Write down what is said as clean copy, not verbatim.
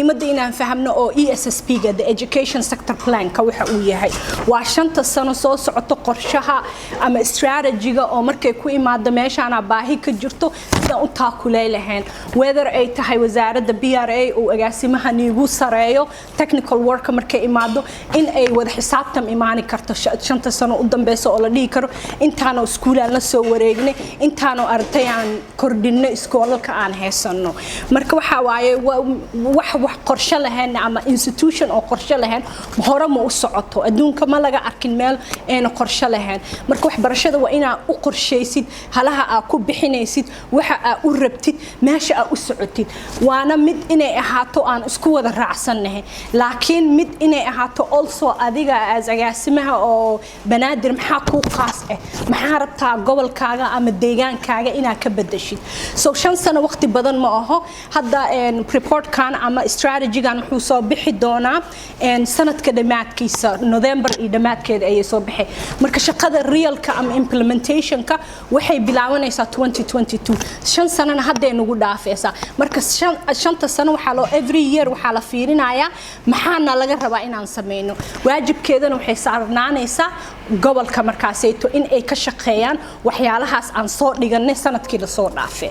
muhiimadda inaan fahamno oo ESSP-ga the education sector plan-ka waxa uu yahay waa 5 sano soo socoto qorshaha ama strategy-ga oo markay ku imaado meeshaan baahi ka jirto sida u taakulay lahayn whether ay tahay wasaaradda BRA oo agaasimaha niigu sareeyo technical work markay imaado in ay wada xisaabtan imaani karto 5 sano u dambeeyso oo la dhigi karo intaano iskuulaan la soo wareegnay intaano ardayaan kordhinno iskoolka aan heesano marka waxa waaye wax qorshe lahayn ama institution oo qorshe lahayn hore ma u socoto adduunka ma laga arkin meel aan qorshe lahayn marka waxbarashada waa inaa u qorsheysid halaha aad ku bixinaysid waxa aad u rabtid meesha aad u socotid waana mid inay ahaato aan isku wada raacsanahay laakiin mid inay ahaato also adiga agaasimaha oo banaadir maxaa ku qaas ah maxaa rabtaa gobolkaaga ama deegaankaaga inaad ka bedeshid so 5 sano waqti badan ma aho hadda report kan ama strategy gan wuxuu soo bixi doonaa sanadka dhamaadkiisa November iyo dhamaadkeeda ay soo bixay marka shaqada realka ama implementationka waxay bilaabanaysaa 2022 5 sanana hadda nagu dhaafaysaa marka 5 sano waxa loo every year waxa la fiirinayaa maxaana laga rabaa inaan sameeyno waajibkeedana waxay saarnaanaysaa gobolka markaasayto in ay ka shaqeeyaan waxyaalahaas aan soo dhiganay sanadkii la soo dhaafay